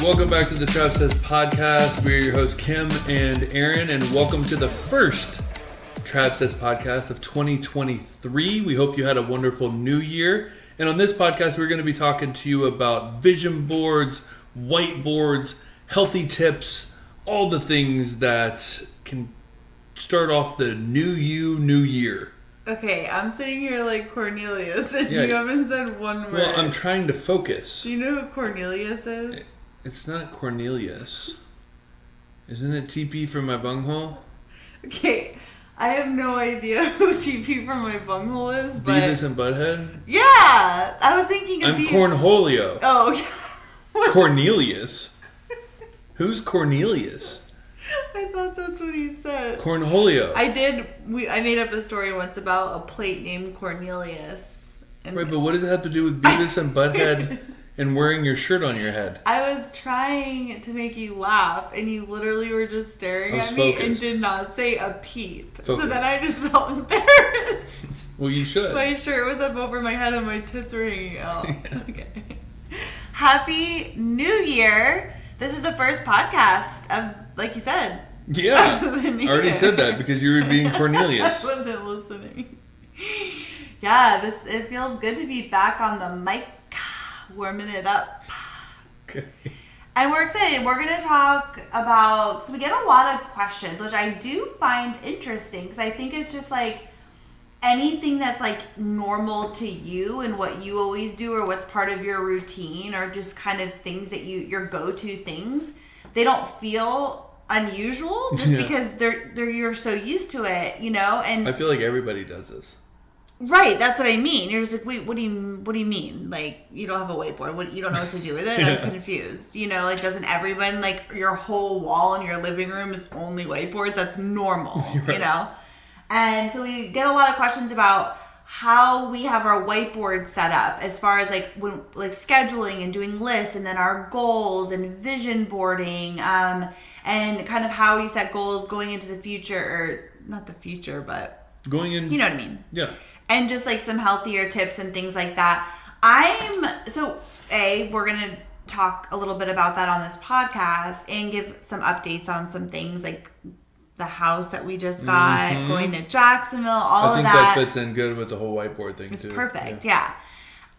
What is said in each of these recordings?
Welcome back to the Travsessed podcast. We are your hosts, Kim and Aaron, and welcome to the first Travsessed podcast of 2023. We hope you had a wonderful new year. And on this podcast, we're going to be talking to you about vision boards, whiteboards, healthy tips, all the things that can start off the new year. Okay, I'm sitting here like Cornelius, and you haven't said one word. Well, I'm trying to focus. Do you know who Cornelius is? It's not Cornelius. Isn't it TP from my bunghole? Okay, I have no idea who TP from my bunghole is, but... Beavis and Butthead? Yeah! I was thinking of Cornholio. Oh, Cornelius? Who's Cornelius? I thought that's what he said. Cornholio. I made up a story once about a plate named Cornelius. Right, but what does it have to do with Beavis and Butthead and wearing your shirt on your head? I was trying to make you laugh, and you literally were just staring at me and did not say a peep. Focused. So then I just felt embarrassed. Well, you should. My shirt was up over my head and my tits were hanging out. Okay. Happy New Year. This is the first podcast of, like you said. Yeah. I already said that because you were being Cornelius. I wasn't listening. Yeah, it feels good to be back on the mic, warming it up. Okay. And we're excited. We're going to talk about, so we get a lot of questions, which I do find interesting because I think it's just like anything that's like normal to you and what you always do or what's part of your routine or just kind of things that your go-to things, they don't feel unusual just because you're so used to it, you know? And I feel like everybody does this. Right, that's what I mean. You're just like, wait, what do you mean? Like, you don't have a whiteboard. You don't know what to do with it? I'm confused. You know, like, doesn't everyone, like, your whole wall in your living room is only whiteboards? That's normal, right. You know? And so we get a lot of questions about how we have our whiteboard set up as far as, like, scheduling and doing lists and then our goals and vision boarding and kind of how we set goals going into the future, or not the future, but going in. You know what I mean? Yeah. And just like some healthier tips and things like that. We're going to talk a little bit about that on this podcast and give some updates on some things like the house that we just got, going to Jacksonville, all of that. I think that fits in good with the whole whiteboard thing, it's too. It's perfect, yeah.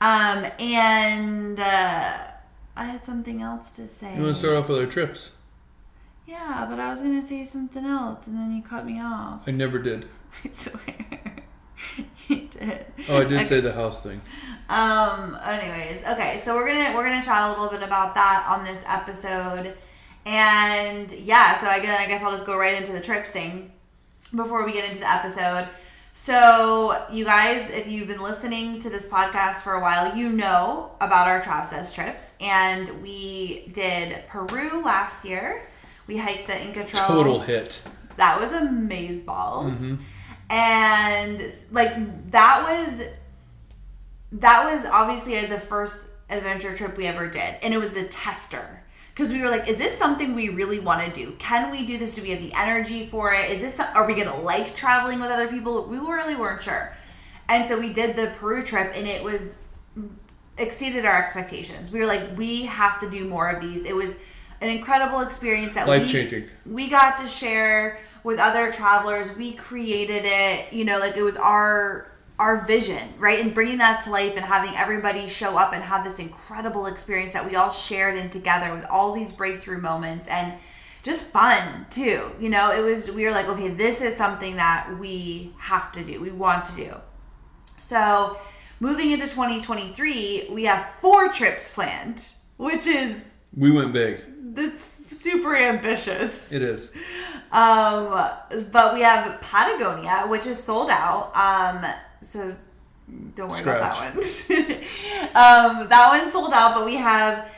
And I had something else to say. You want to start off with our trips? Yeah, but I was going to say something else, and then you cut me off. I never did. I swear. You did. Oh, I did say the house thing. Anyways, okay, so we're gonna chat a little bit about that on this episode, and yeah, so I guess I'll just go right into the trips thing before we get into the episode. So you guys, if you've been listening to this podcast for a while, you know about our Travsessed trips, and we did Peru last year. We hiked the Inca Trail. Total hit. That was amazeballs. Mm-hmm. And like that was obviously the first adventure trip we ever did, and it was the tester because we were like, is this something we really want to do? Can we do this? Do we have the energy for it? Are we gonna like traveling with other people? We really weren't sure, and so we did the Peru trip, and it was exceeded our expectations. We were like, we have to do more of these. It was an incredible experience that life-changing. We got to share with other travelers. We created it, you know, like it was our vision, right? And bringing that to life and having everybody show up and have this incredible experience that we all shared in together with all these breakthrough moments and just fun too. You know, we were like, okay, this is something that we have to do. We want to do. So moving into 2023, we have 4 trips planned, which is... We went big. That's super ambitious. It is. But we have Patagonia, which is sold out. So don't worry about that one. That one's sold out, but we have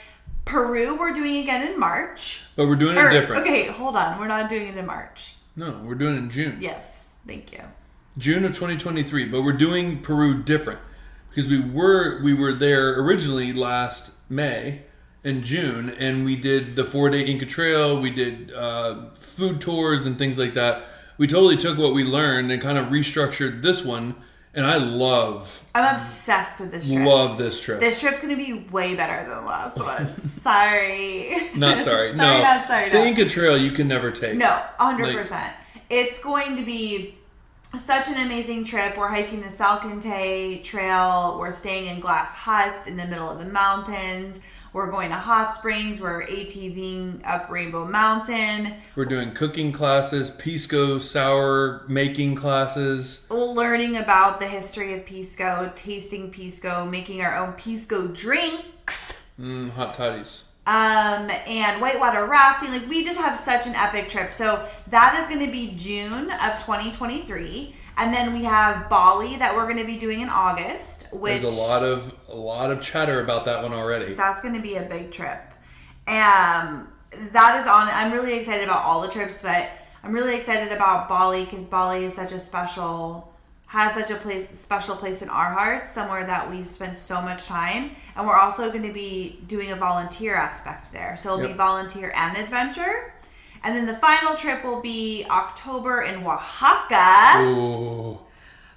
Peru we're doing again in March. But we're doing it different. Okay, hold on. We're not doing it in March. No, we're doing it in June. Yes, thank you. June of 2023, but we're doing Peru different because we were there originally last May and June, and we did the 4-day Inca Trail. We did food tours and things like that. We totally took what we learned and kind of restructured this one And I'm obsessed with this trip. Love this trip. This trip's going to be way better than the last one. Sorry. Not sorry. No. Not sorry. The Inca Trail you can never take. No, 100%. It's going to be such an amazing trip. We're hiking the Salcantay Trail. We're staying in glass huts in the middle of the mountains. We're going to hot springs. We're ATVing up Rainbow Mountain. We're doing cooking classes, pisco sour making classes. Learning about the history of pisco, tasting pisco, making our own pisco drinks. Hot toddies. And whitewater rafting. Like, we just have such an epic trip. So that is going to be June of 2023. And then we have Bali that we're going to be doing in August, which there's a lot of chatter about that one already. That's going to be a big trip. That is on. I'm really excited about all the trips, but I'm really excited about Bali because Bali is special place in our hearts, somewhere that we've spent so much time. And we're also going to be doing a volunteer aspect there. So it'll be volunteer and adventure. And then the final trip will be October in Oaxaca. Ooh.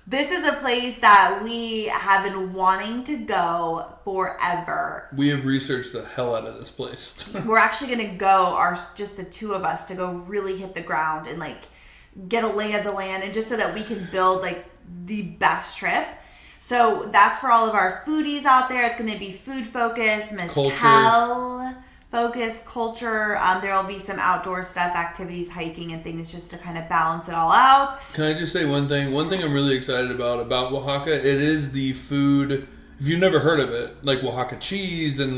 This is a place that we have been wanting to go forever. We have researched the hell out of this place. We're actually going to go, just the two of us, to go really hit the ground and get a lay of the land, and just so that we can build the best trip. So that's for all of our foodies out there. It's going to be food focused, mezcal focus, culture. There will be some outdoor stuff, activities, hiking and things, just to kind of balance it all out. Can I just say one thing? One thing I'm really excited about Oaxaca, it is the food. If you've never heard of it, like Oaxaca cheese, and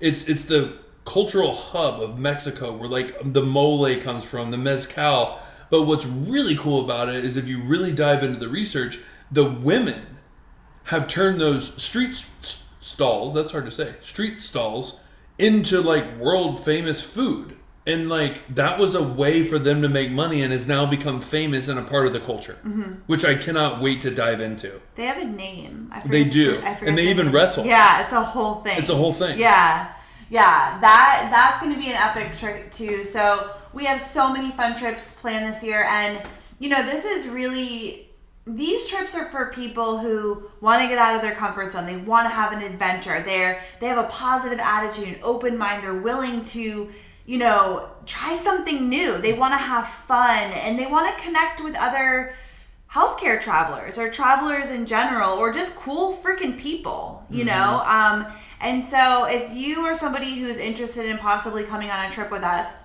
it's the cultural hub of Mexico, where the mole comes from, the mezcal. But what's really cool about it is, if you really dive into the research, the women have turned those street stalls, that's hard to say, street stalls, into world famous food. And that was a way for them to make money, and has now become famous and a part of the culture, which I cannot wait to dive into. They have a name. They do. And they even wrestle. Yeah, it's a whole thing. It's a whole thing. Yeah. That's going to be an epic trip too. So we have so many fun trips planned this year, and these trips are for people who want to get out of their comfort zone. They want to have an adventure. They have a positive attitude, an open mind. They're willing to, try something new. They want to have fun, and they want to connect with other healthcare travelers or travelers in general, or just cool freaking people, you know? And so if you are somebody who's interested in possibly coming on a trip with us,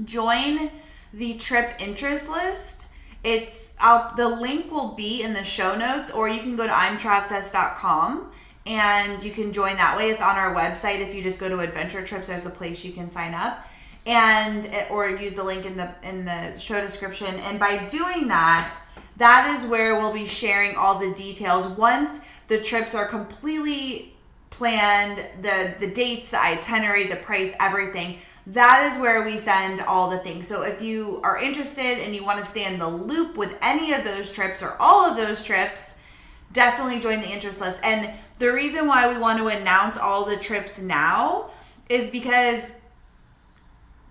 join the trip interest list. The link will be in the show notes, or you can go to Travsessed.com and you can join that way. It's on our website. If you just go to Adventure Trips, there's a place you can sign up, or use the link in the show description. And by doing that is where we'll be sharing all the details once the trips are completely planned, the dates, the itinerary, the price, everything. That is where we send all the things. So if you are interested and you want to stay in the loop with any of those trips or all of those trips, definitely join the interest list. And the reason why we want to announce all the trips now is because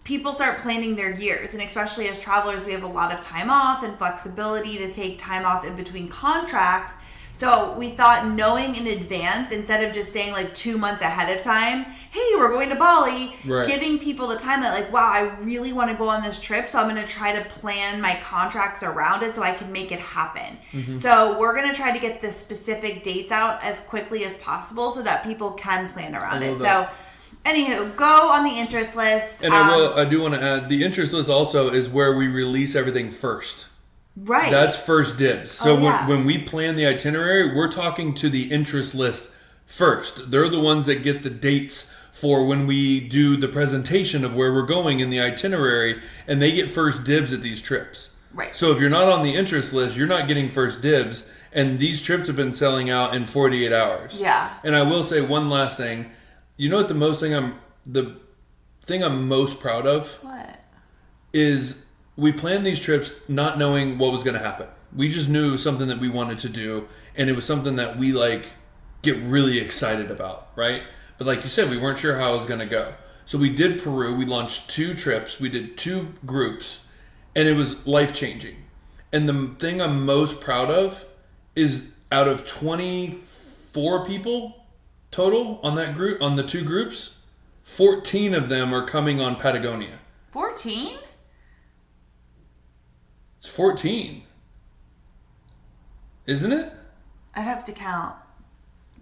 people start planning their years. And especially as travelers, we have a lot of time off and flexibility to take time off in between contracts. So we thought, knowing in advance, instead of just saying 2 months ahead of time, hey, we're going to Bali, giving people the time that wow, I really want to go on this trip, so I'm going to try to plan my contracts around it so I can make it happen. So we're going to try to get the specific dates out as quickly as possible so that people can plan around it. So anywho, go on the interest list. And I do want to add, the interest list also is where we release everything first. Right. That's first dibs. So when we plan the itinerary, we're talking to the interest list first. They're the ones that get the dates for when we do the presentation of where we're going in the itinerary, and they get first dibs at these trips. Right. So if you're not on the interest list, you're not getting first dibs, and these trips have been selling out in 48 hours. Yeah. And I will say one last thing. You know what the thing I'm most proud of? What? Is we planned these trips not knowing what was going to happen. We just knew something that we wanted to do, and it was something that we get really excited about, right? But like you said, we weren't sure how it was going to go. So we did Peru. We launched 2 trips. We did 2 groups, and it was life-changing. And the thing I'm most proud of is out of 24 people total on that group, on the two groups, 14 of them are coming on Patagonia. 14? It's 14. Isn't it? I'd have to count.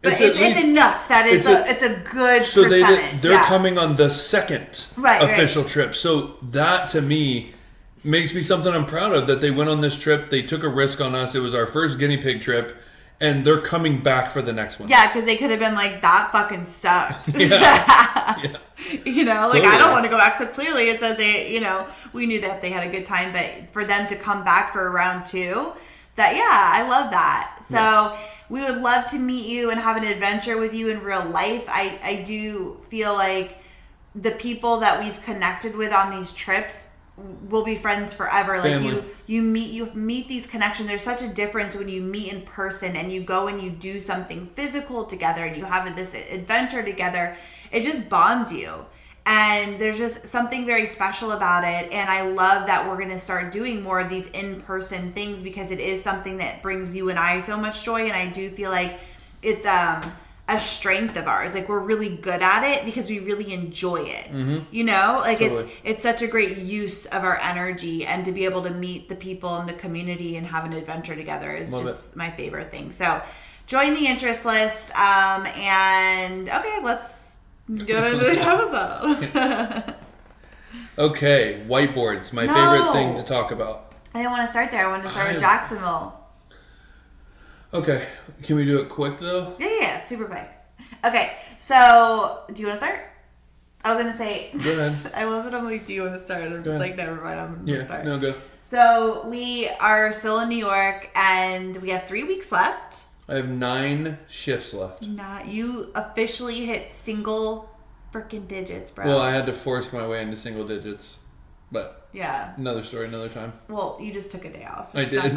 But it's enough that it's a good so percentage. They're coming on the second official right. trip. So that, to me, makes me something I'm proud of, that they went on this trip. They took a risk on us. It was our first guinea pig trip. And they're coming back for the next one. Yeah, because they could have been like, that fucking sucked. Yeah. You know, like, totally. I don't want to go back. So clearly it says we knew that they had a good time. But for them to come back for round 2, I love that. So we would love to meet you and have an adventure with you in real life. I do feel like the people that we've connected with on these trips will be friends forever. Family. Like you meet these connections. There's such a difference when you meet in person and you go and you do something physical together and you have this adventure together. It just bonds you. And there's just something very special about it. And I love that we're going to start doing more of these in-person things because it is something that brings you and I so much joy. And I do feel like it's a strength of ours. Like, we're really good at it because we really enjoy it. Mm-hmm. You know, like totally. It's such a great use of our energy, and to be able to meet the people in the community and have an adventure together is my favorite thing. So join the interest list. And okay, let's get into the episode. Okay, whiteboards, my favorite thing to talk about. I didn't want to start there. I wanted to start with Jacksonville. Okay, can we do it quick though? Yeah, super quick. Okay, so do you want to start? I was going to say, go ahead. I love it. I'm like, do you want to start? I'm just like, never mind, I'm going to start. No, go. So we are still in New York and we have 3 weeks left. I have 9 shifts left. You officially hit single freaking digits, bro. Well, I had to force my way into single digits, but yeah, another story, another time. Well, you just took a day off. I did.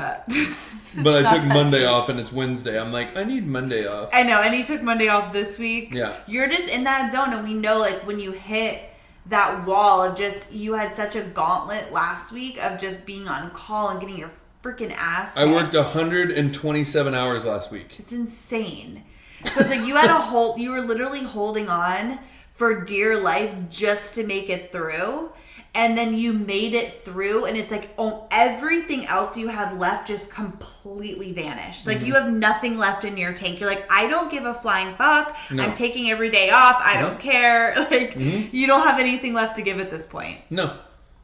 But I took Monday off and it's Wednesday. I'm like, I need Monday off. I know, and you took Monday off this week. Yeah. You're just in that zone, and we know, like, when you hit that wall of just, you had such a gauntlet last week of just being on call and getting your freaking ass kicked. I worked 127 hours last week. It's insane. So it's like you were literally holding on for dear life just to make it through. And then you made it through, and it's like everything else you had left just completely vanished. Like, you have nothing left in your tank. You're like, I don't give a flying fuck. No. I'm taking every day off. I don't care. Like, you don't have anything left to give at this point. No.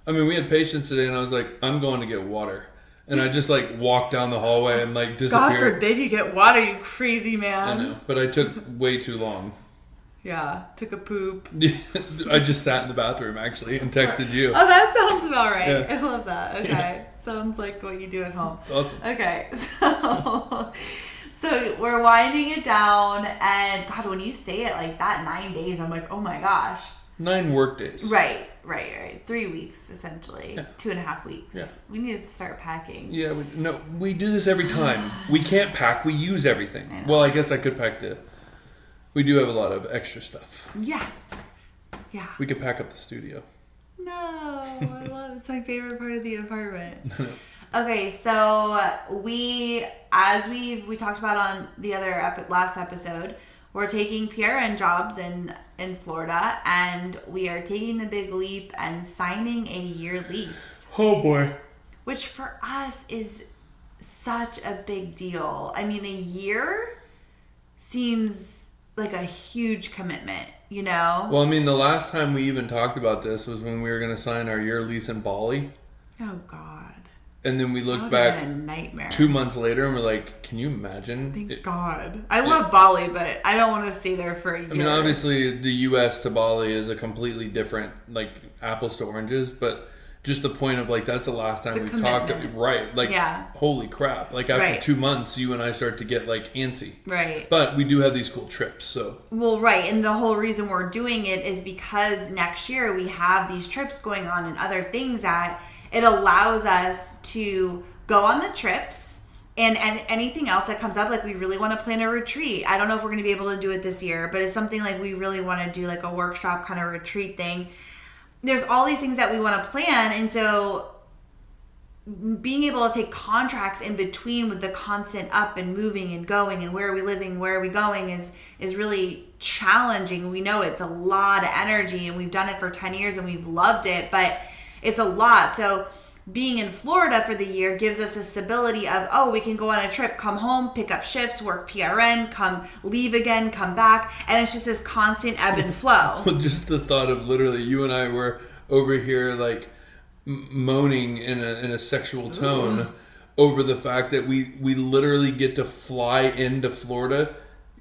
I mean, we had patients today, and I was like, I'm going to get water. And I just, like, walked down the hallway and, like, disappeared. God forbid you get water, you crazy man. I know. But I took way too long. Yeah, took a poop. I just sat in the bathroom, actually, and texted you. Oh, that sounds about right. Yeah. I love that. Okay. Yeah. Sounds like what you do at home. Awesome. Okay. So we're winding it down, and God, when you say it like that, 9 days, I'm like, oh my gosh. 9 work days. Right. 3 weeks, essentially. Yeah. 2.5 weeks. Yeah. We need to start packing. Yeah, we do this every time. We can't pack, we use everything. Well, I guess I could pack we do have a lot of extra stuff. Yeah. We could pack up the studio. No, I love it. It's my favorite part of the apartment. Okay, so as we talked about on the last episode, we're taking PRN jobs in Florida, and we are taking the big leap and signing a year lease. Oh boy. Which for us is such a big deal. I mean, a year seems like a huge commitment, you know? Well, I mean, the last time we even talked about this was when we were going to sign our year lease in Bali. Oh, God. And then we looked back a nightmare. 2 months later and we're like, can you imagine? Thank God. I love Bali, but I don't want to stay there for a year. I mean, obviously, the U.S. to Bali is a completely different, like, apples to oranges, but just the point of, like, that's the last time we talked. Right. Like, holy crap. Like, after 2 months, you and I start to get, like, antsy. Right. But we do have these cool trips, so. Well, right. And the whole reason we're doing it is because next year we have these trips going on and other things that it allows us to go on the trips and anything else that comes up. Like, we really want to plan a retreat. I don't know if we're going to be able to do it this year, but it's something like we really want to do, like a workshop kind of retreat thing. There's all these things that we want to plan, and so being able to take contracts in between with the constant up and moving and going and where are we living, where are we going is really challenging. We know it's a lot of energy, and we've done it for 10 years and we've loved it, but it's a lot. So being in Florida for the year gives us a stability of, we can go on a trip, come home, pick up shifts, work PRN, come leave again, come back. And it's just this constant ebb and flow. Well, just the thought of literally you and I were over here like moaning in a sexual tone over the fact that we literally get to fly into Florida,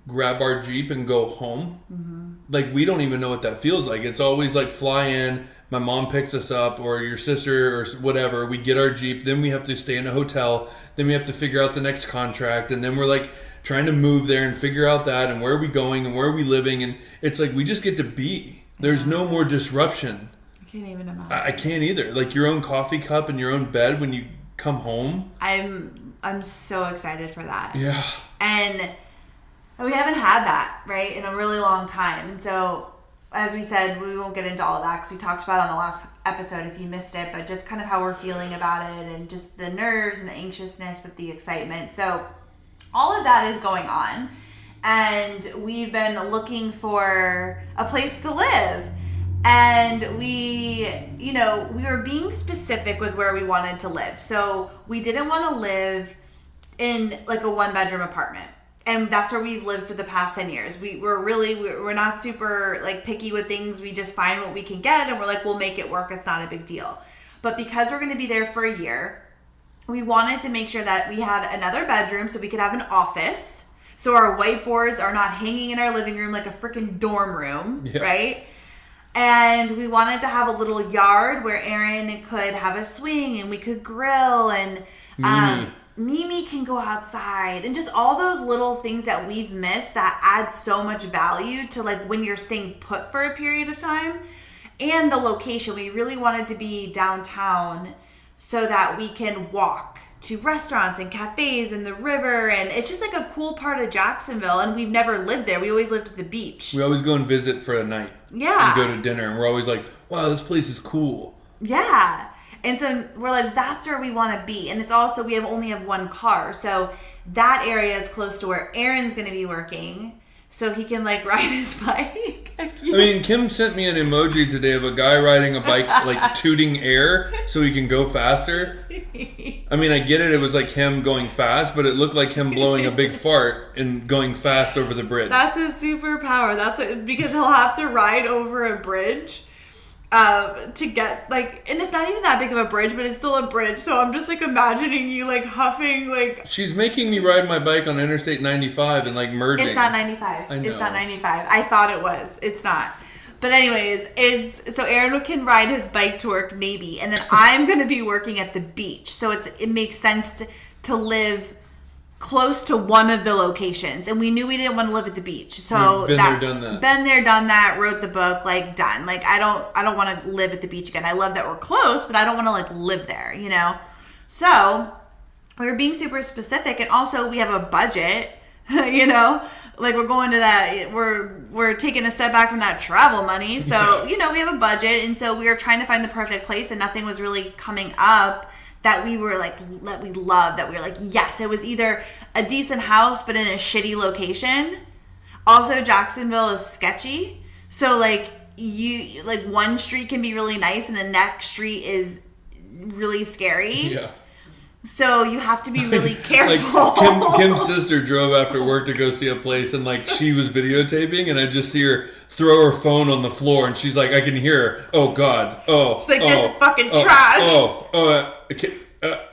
grab our Jeep and go home. Like, we don't even know what that feels like. It's always like fly in, my mom picks us up, or your sister or whatever, we get our Jeep, then we have to stay in a hotel, then we have to figure out the next contract, and then we're like trying to move there and figure out that, and where are we going and where are we living, and it's like we just get to be. There's no more disruption. Can't even imagine. I can't either. Like your own coffee cup and your own bed when you come home. I'm so excited for that. Yeah. And we haven't had that, right, in a really long time. And so, as we said, we won't get into all of that because we talked about it on the last episode if you missed it, but just kind of how we're feeling about it and just the nerves and the anxiousness with the excitement. So all of that is going on. And we've been looking for a place to live. And we were being specific with where we wanted to live. So we didn't want to live in like a 1-bedroom apartment. And that's where we've lived for the past 10 years. We're not super like picky with things. We just find what we can get and we're like, we'll make it work. It's not a big deal. But because we're going to be there for a year, we wanted to make sure that we had another bedroom so we could have an office. So our whiteboards are not hanging in our living room like a freaking dorm room, right? And we wanted to have a little yard where Aaron could have a swing and we could grill, and Mimi can go outside, and just all those little things that we've missed that add so much value to like when you're staying put for a period of time. And the location, we really wanted to be downtown so that we can walk to restaurants and cafes and the river, and it's just like a cool part of Jacksonville, and we've never lived there. We always lived at the beach. We always go and visit for a night. Yeah. And go to dinner, and we're always like, wow, this place is cool. Yeah. And so we're like, that's where we want to be. And it's also, we only have one car. So that area is close to where Aaron's going to be working. So he can like ride his bike. I mean, Kim sent me an emoji today of a guy riding a bike, like tooting air so he can go faster. I mean, I get it. It was like him going fast, but it looked like him blowing a big fart and going fast over the bridge. That's his superpower. Because he'll have to ride over a bridge to get like, and it's not even that big of a bridge, but it's still a bridge. So I'm just like imagining you like huffing like. She's making me ride my bike on Interstate 95 and like merging. It's not 95. I know. It's not 95. I thought it was. It's not. But anyways, so Aaron can ride his bike to work maybe, and then I'm gonna be working at the beach. So it makes sense to live close to one of the locations, and we knew we didn't want to live at the beach. So been there, done that. Been there, done that. Wrote the book, like done. Like I don't want to live at the beach again. I love that we're close, but I don't want to like live there, you know. So we were being super specific, and also we have a budget, you know. Like we're going to that, we're taking a step back from that travel money. So you know we have a budget, and so we were trying to find the perfect place, and nothing was really coming up that we were like, that we loved, that we were like, yes. It was either a decent house, but in a shitty location. Also, Jacksonville is sketchy. So like one street can be really nice and the next street is really scary. Yeah. So you have to be really careful. Like Kim's sister drove after work to go see a place, and like she was videotaping, and I just see her throw her phone on the floor, and she's like, I can hear her. Oh God. Oh. She's like, this is fucking trash.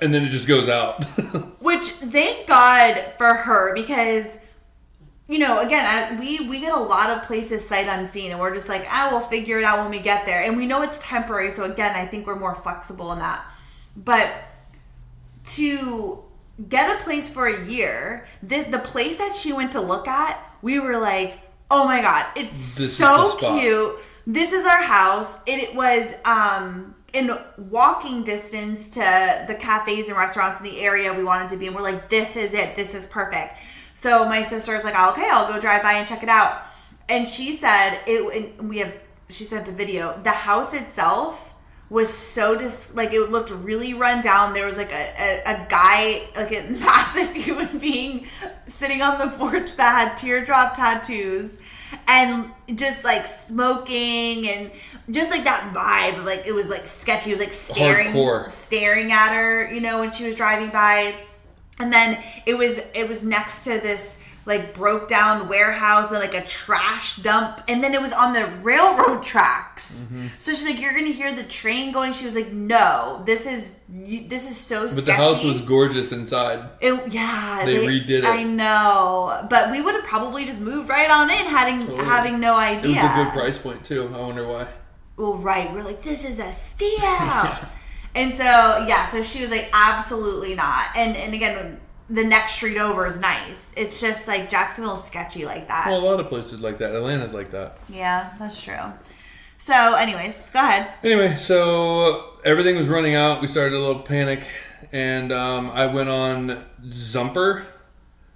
And then it just goes out. Which thank God for her, because you know, again, we get a lot of places sight unseen, and we're just like, we'll figure it out when we get there, and we know it's temporary. So again, I think we're more flexible in that, but. To get a place for a year, the place that she went to look at, we were like, oh my God, it's so cute. This is our house. It was in walking distance to the cafes and restaurants in the area we wanted to be. And we're like, this is it. This is perfect. So my sister was like, okay, I'll go drive by and check it out. And she said, she sent a video. The house itself was so like it looked really run down. There was like a guy, like a massive human being sitting on the porch that had teardrop tattoos and just like smoking and just like that vibe. Like it was like sketchy. It was like staring at her, you know, when she was driving by. And then it was next to this like broke down warehouse and like a trash dump, and then it was on the railroad tracks. So she's like, you're gonna hear the train going. She was like, no, this is so sketchy. But the house was gorgeous inside. They redid it. I know, but we would have probably just moved right on in, having no idea. It was a good price point too. I wonder why. Well, right, we're like, this is a steal. And so she was like, absolutely not. And again, the next street over is nice. It's just like Jacksonville's sketchy like that. Well, a lot of places like that. Atlanta's like that. Yeah, that's true. So anyways, go ahead. Anyway, so everything was running out. We started a little panic, and I went on Zumper.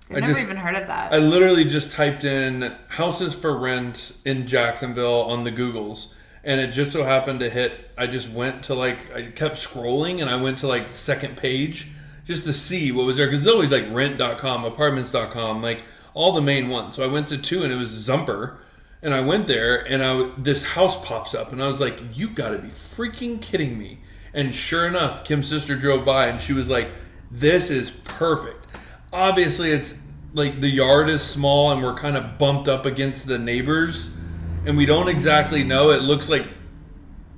I've never even heard of that. I literally just typed in houses for rent in Jacksonville on the Googles, and it just so happened to hit. I just went to I kept scrolling, and I went to second page just to see what was there, because it's always like rent.com, apartments.com, like all the main ones. So I went to 2, and it was Zumper, and I went there, and this house pops up, and I was like, you gotta be freaking kidding me. And sure enough, Kim's sister drove by, and she was like, this is perfect. Obviously, it's like the yard is small, and we're kind of bumped up against the neighbors, and we don't exactly know. It looks like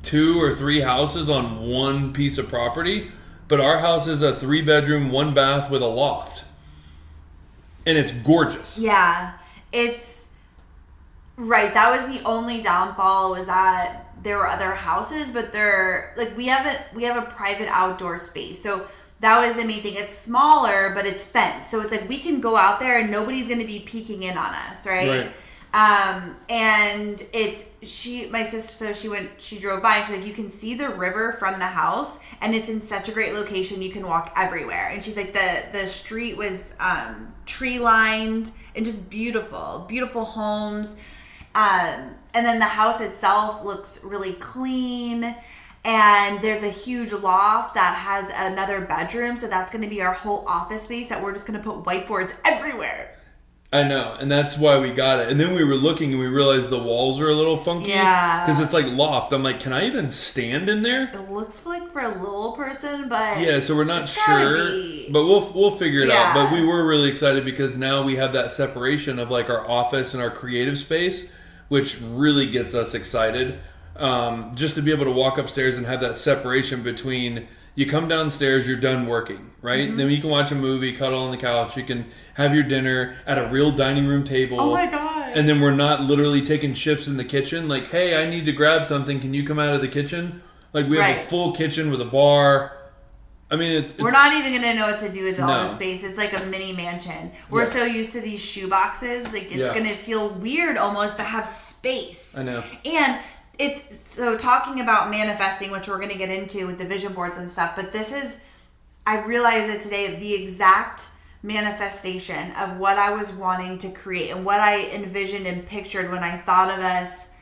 2 or 3 houses on one piece of property. But our house is a 3-bedroom, 1-bath with a loft. And it's gorgeous. Yeah. It's... Right. That was the only downfall, was that there were other houses, but they're... Like, we have a private outdoor space. So that was the main thing. It's smaller, but it's fenced. So it's like we can go out there and nobody's going to be peeking in on us, right? And my sister, so she drove by, and she's like, you can see the river from the house, and it's in such a great location, you can walk everywhere. And she's like, the street was tree lined and just beautiful homes. And then the house itself looks really clean, and there's a huge loft that has another bedroom, so that's going to be our whole office space that we're just going to put whiteboards everywhere. I know, and that's why we got it. And then we were looking, and we realized the walls are a little funky. Yeah. Because it's like loft. I'm like, can I even stand in there? It looks like for a little person, but... Yeah, so we're not sure. But we'll figure it out. But we were really excited because now we have that separation of like our office and our creative space, which really gets us excited. Just to be able to walk upstairs and have that separation between... You come downstairs, you're done working, right? Then you can watch a movie, cuddle on the couch. You can have your dinner at a real dining room table. Oh my God. And then we're not literally taking shifts in the kitchen. Like, hey, I need to grab something. Can you come out of the kitchen? Like, we have a full kitchen with a bar. I mean, we're not even going to know what to do with all the space. It's like a mini mansion. We're so used to these shoe boxes. Like, it's going to feel weird almost to have space. I know. And... It's so talking about manifesting, which we're going to get into with the vision boards and stuff, but this is, I realized it today, the exact manifestation of what I was wanting to create and what I envisioned and pictured when I thought of us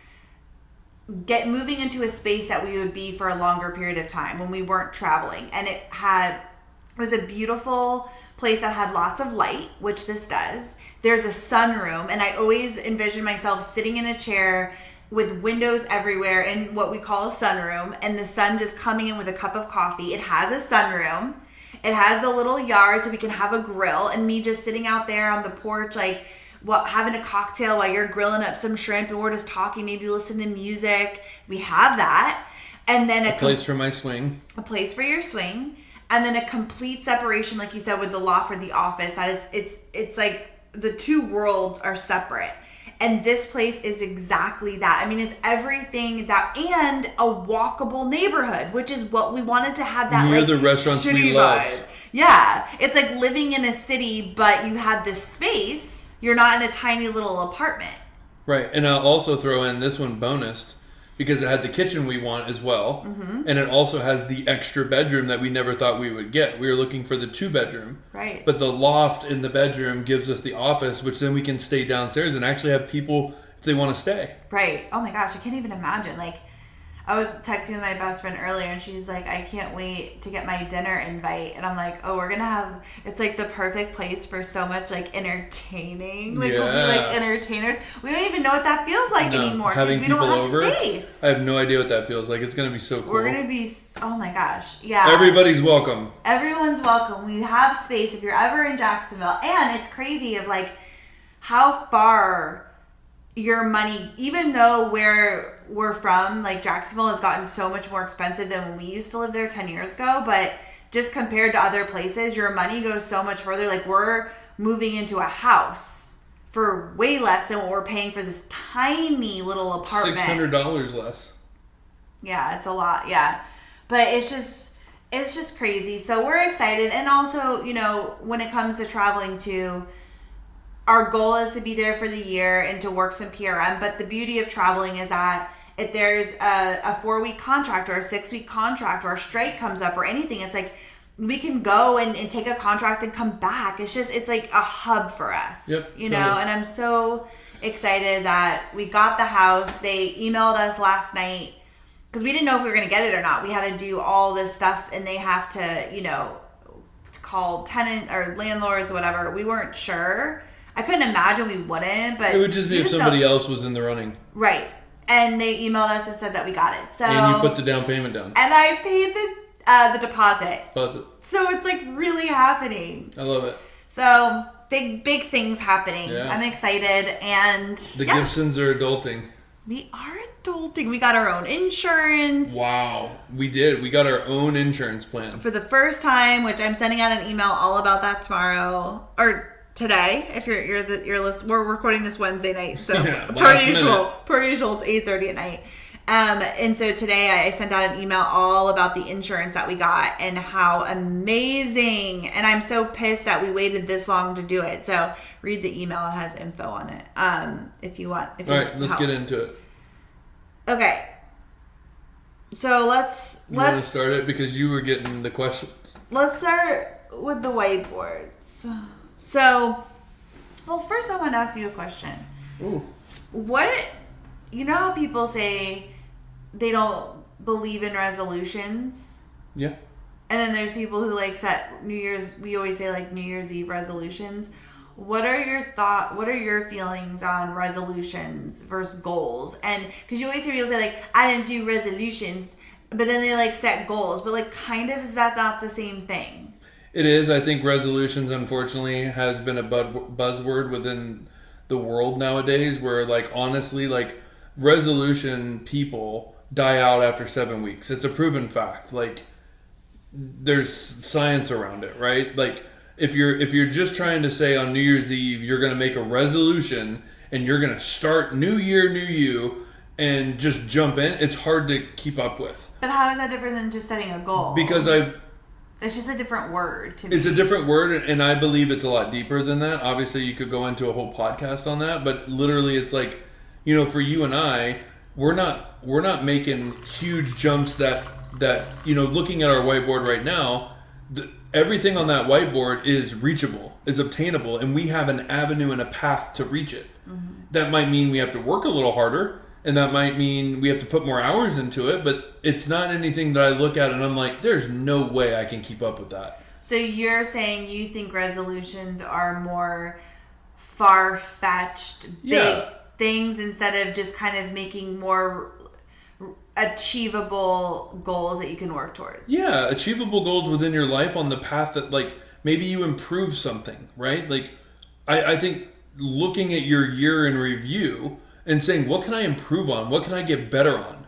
moving into a space that we would be for a longer period of time when we weren't traveling. And it was a beautiful place that had lots of light, which this does. There's a sunroom, and I always envision myself sitting in a chair with windows everywhere in what we call a sunroom, and the sun just coming in with a cup of coffee. It has a sunroom. It has the little yard so we can have a grill, and me just sitting out there on the porch, like having a cocktail while you're grilling up some shrimp, and we're just talking, maybe listening to music. We have that. And then a place for my swing. A place for your swing. And then a complete separation, like you said, with the loft or the office. That is, it's like the two worlds are separate. And this place is exactly that. I mean, it's everything that, and a walkable neighborhood, which is what we wanted to have, that near the restaurants we love. Vibe. Yeah, it's like living in a city, but you have this space. You're not in a tiny little apartment. Right, and I'll also throw in this one bonus because it had the kitchen we want as well, and it also has the extra bedroom that we never thought we would get. We were looking for the 2-bedroom, right? But the loft in the bedroom gives us the office, which then we can stay downstairs and actually have people if they want to stay. Right. Oh my gosh, I can't even imagine. Like, I was texting with my best friend earlier, and she's like, I can't wait to get my dinner invite. And I'm like, oh, we're going to have, it's like the perfect place for so much like entertaining. Like, we'll be like entertainers. We don't even know what that feels like anymore because we don't have space. I have no idea what that feels like. It's going to be so cool. We're going to be, oh my gosh. Yeah. Everybody's welcome. Everyone's welcome. We have space if you're ever in Jacksonville. And it's crazy of like how far your money, even though where we're from, like Jacksonville has gotten so much more expensive than when we used to live there 10 years ago, but just compared to other places, your money goes so much further. Like we're moving into a house for way less than what we're paying for this tiny little apartment. $600 less. Yeah, it's a lot. Yeah. But it's just crazy. So we're excited. And also, you know, when it comes to traveling too, our goal is to be there for the year and to work some PRM. But the beauty of traveling is that if there's a 4-week contract or a 6-week contract or a strike comes up or anything, it's like we can go and take a contract and come back. It's like a hub for us, you know, and I'm so excited that we got the house. They emailed us last night because we didn't know if we were going to get it or not. We had to do all this stuff and they have to, you know, call tenant or landlords, whatever. We weren't sure. I couldn't imagine we wouldn't, but it would just be if somebody else was in the running. Right. And they emailed us and said that we got it. So and you put the down payment down. And I paid the deposit. So it's like really happening. I love it. So big things happening. Yeah. I'm excited. And the Gibsons are adulting. We are adulting. We got our own insurance. Wow. We did. We got our own insurance plan. For the first time, which I'm sending out an email all about that tomorrow. Or today, if you're listening, we're recording this Wednesday night, so per usual, it's 8:30 at night. And so today I sent out an email all about the insurance that we got and how amazing. And I'm so pissed that we waited this long to do it. So read the email; it has info on it. If you want. All right, let's get into it. Okay. So let's want to start it because you were getting the questions. Let's start with the whiteboards. So, well, first I want to ask you a question. Ooh. You know how people say they don't believe in resolutions? Yeah. And then there's people who like set we always say like New Year's Eve resolutions. What are your feelings on resolutions versus goals? And because you always hear people say like, I didn't do resolutions, but then they like set goals. But like kind of is that not the same thing? It is. I think resolutions, unfortunately, has been a buzzword within the world nowadays where, like, honestly, like, resolution people die out after 7 weeks. It's a proven fact. Like, there's science around it, right? Like, if you're just trying to say on New Year's Eve you're going to make a resolution and you're going to start New Year, New You, and just jump in, it's hard to keep up with. But how is that different than just setting a goal? Because it's just a different word to me. It's a different word, and I believe it's a lot deeper than that. Obviously, you could go into a whole podcast on that, but literally, it's like, you know, for you and I, we're not making huge jumps that you know, looking at our whiteboard right now, everything on that whiteboard is reachable, is obtainable, and we have an avenue and a path to reach it. Mm-hmm. That might mean we have to work a little harder, and that might mean we have to put more hours into it, but it's not anything that I look at and I'm like, there's no way I can keep up with that. So you're saying you think resolutions are more far-fetched, big things instead of just kind of making more achievable goals that you can work towards? Yeah, achievable goals within your life on the path that, like, maybe you improve something, right? Like, I think looking at your year in review and saying, what can I improve on? What can I get better on?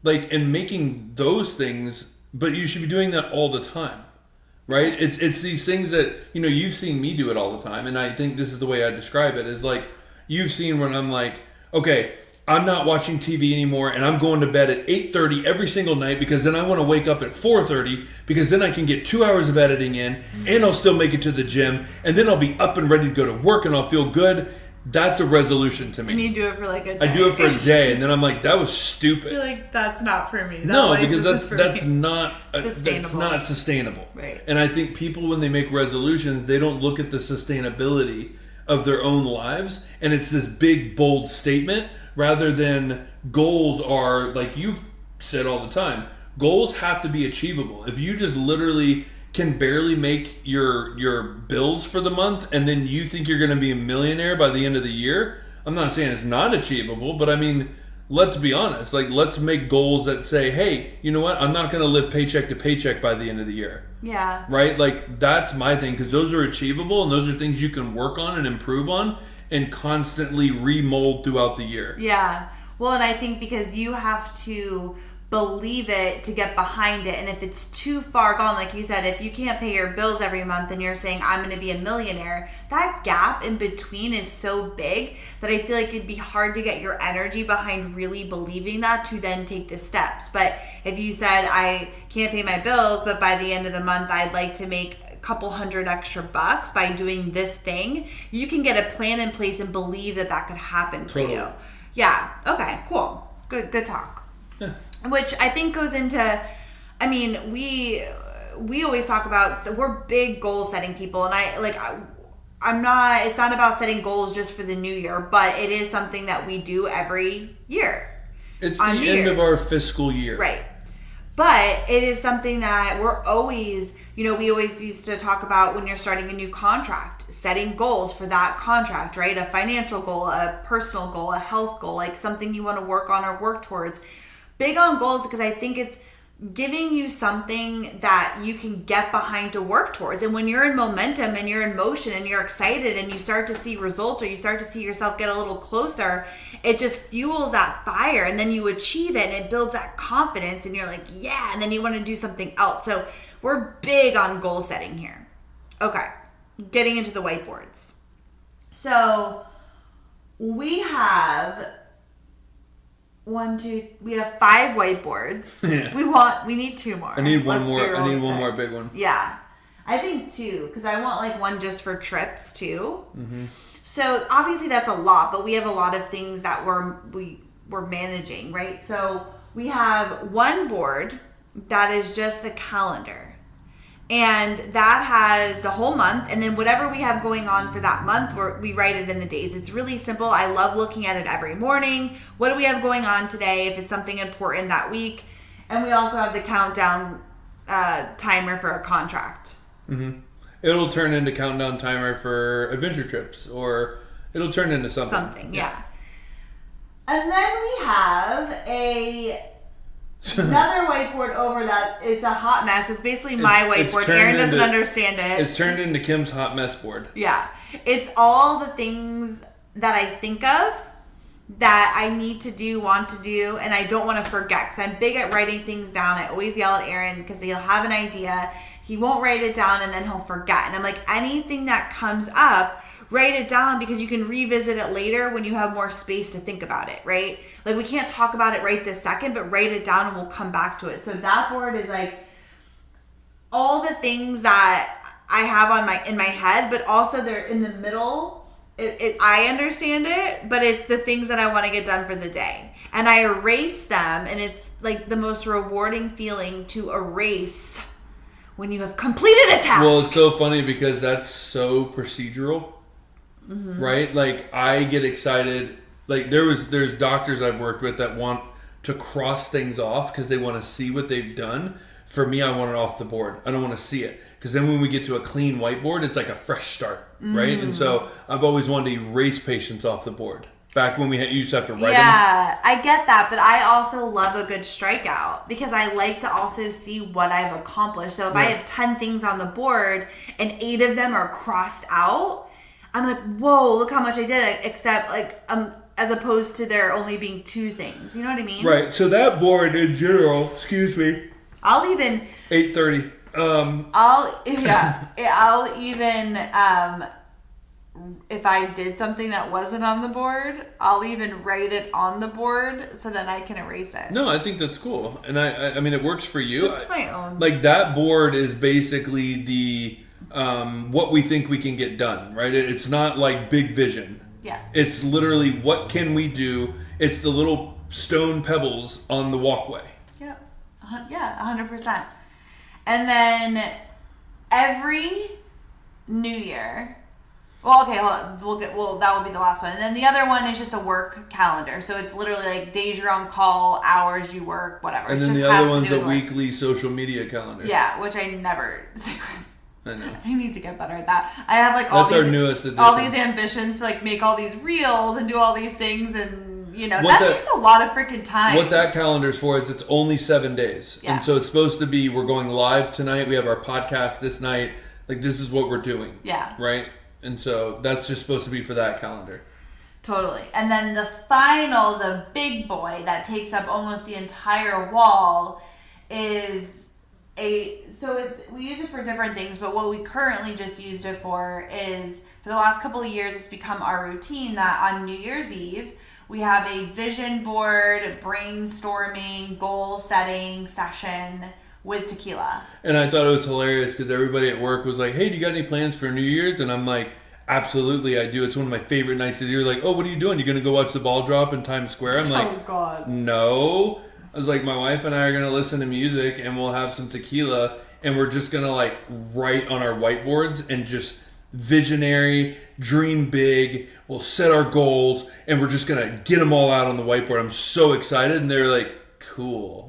Like, and making those things, but you should be doing that all the time, right? It's these things that, you know, you've seen me do it all the time. And I think this is the way I describe it is like, you've seen when I'm like, okay, I'm not watching TV anymore and I'm going to bed at 8:30 every single night because then I want to wake up at 4:30 because then I can get 2 hours of editing in and I'll still make it to the gym and then I'll be up and ready to go to work and I'll feel good. That's a resolution to me. And you do it for like a day. I do it for a day, and then I'm like, that was stupid. You're like, that's not for me. No, because that's not sustainable. That's not sustainable. Right. And I think people, when they make resolutions, they don't look at the sustainability of their own lives, and it's this big, bold statement rather than goals are like you've said all the time, goals have to be achievable. If you just literally can barely make your bills for the month and then you think you're going to be a millionaire by the end of the year, I'm not saying it's not achievable, but I mean, let's be honest. Like, let's make goals that say, hey, you know what? I'm not going to live paycheck to paycheck by the end of the year. Yeah. Right? Like, that's my thing, because those are achievable and those are things you can work on and improve on and constantly remold throughout the year. Yeah. Well, and I think because you have to believe it to get behind it. And if it's too far gone, like you said, if you can't pay your bills every month and you're saying, I'm going to be a millionaire, that gap in between is so big that I feel like it'd be hard to get your energy behind really believing that to then take the steps. But if you said, I can't pay my bills, but by the end of the month, I'd like to make a couple $100 extra bucks by doing this thing, you can get a plan in place and believe that that could happen for you. Yeah. Okay, cool. Good talk. Yeah. Which I think goes into, I mean, we always talk about, so we're big goal setting people, and it's not about setting goals just for the new year, but it is something that we do every year. It's the end of our fiscal year. Right. But it is something that we're always, we always used to talk about when you're starting a new contract, setting goals for that contract, right? A financial goal, a personal goal, a health goal, like something you want to work on or work towards. Big on goals, because I think it's giving you something that you can get behind to work towards. And when you're in momentum and you're in motion and you're excited and you start to see results or you start to see yourself get a little closer, it just fuels that fire, and then you achieve it and it builds that confidence and you're like, yeah, and then you want to do something else. So we're big on goal setting here. Okay, getting into the whiteboards. So we have we have 5 whiteboards. Yeah. We need 2 more. I need one more. I need one more big one. Yeah. I think 2, because I want like one just for trips too. Mm-hmm. So obviously that's a lot, but we have a lot of things that we're managing, right? So we have one board that is just a calendar. And that has the whole month, and then whatever we have going on for that month, we write it in the days. It's really simple. I love looking at it every morning. What do we have going on today, if it's something important that week? And we also have the countdown timer for a contract. Mm-hmm. It'll turn into countdown timer for adventure trips, or it'll turn into something. Something, yeah. And then we have another whiteboard over that. It's a hot mess. It's basically my whiteboard. Aaron doesn't understand it. It's turned into Kim's hot mess board. Yeah. It's all the things that I think of that I need to do, want to do, and I don't want to forget, because I'm big at writing things down. I always yell at Aaron because he'll have an idea. He won't write it down, and then he'll forget. And I'm like, anything that comes up, write it down, because you can revisit it later when you have more space to think about it, right? Like, we can't talk about it right this second, but write it down and we'll come back to it. So that board is like all the things that I have in my head, but also they're in the middle. I understand it, but it's the things that I want to get done for the day. And I erase them, and it's like the most rewarding feeling to erase when you have completed a task. Well, it's so funny because that's so procedural. Mm-hmm. Right? Like, I get excited. Like, there's doctors I've worked with that want to cross things off because they want to see what they've done. For me, I want it off the board. I don't want to see it, because then when we get to a clean whiteboard, it's like a fresh start, right? And so I've always wanted to erase patients off the board. Back when you used to have to write them. Yeah, I get that, but I also love a good strikeout, because I like to also see what I've accomplished. So if I have 10 things on the board and 8 of them are crossed out, I'm like, whoa, look how much I did, except as opposed to there only being 2 things. You know what I mean? Right. So that board in general, excuse me. I'll even 8:30. I'll even if I did something that wasn't on the board, I'll even write it on the board so then I can erase it. No, I think that's cool. And I mean, it works for you. Just my own. Like, that board is basically the what we think we can get done, right? It's not like big vision. Yeah. It's literally, what can we do? It's the little stone pebbles on the walkway. Yeah. Yeah, 100%. And then every New Year, Well, okay, hold on. Well, that will be the last one. And then the other one is just a work calendar. So it's literally like days you're on call, hours you work, whatever. And then the other one's a weekly social media calendar. Yeah, which I never stick with. I know. I need to get better at that. I have like all That's our newest edition. all these ambitions to like make all these reels and do all these things, and that takes a lot of freaking time. What that calendar's for is it's only 7 days. Yeah. And so it's supposed to be, we're going live tonight, we have our podcast this night, like this is what we're doing. Yeah. Right? And so that's just supposed to be for that calendar. Totally. And then the big boy that takes up almost the entire wall is we use it for different things, but what we currently just used it for is, for the last couple of years, it's become our routine that on New Year's Eve, we have a vision board, brainstorming, goal setting session with tequila. And I thought it was hilarious because everybody at work was like, hey, do you got any plans for New Year's? And I'm like, absolutely I do. It's one of my favorite nights of the year. Like, oh, what are you doing? You going to go watch the ball drop in Times Square? I'm like, God. No. I was like, my wife and I are going to listen to music and we'll have some tequila and we're just going to like write on our whiteboards and just visionary, dream big. We'll set our goals and we're just going to get them all out on the whiteboard. I'm so excited. And they're like, cool.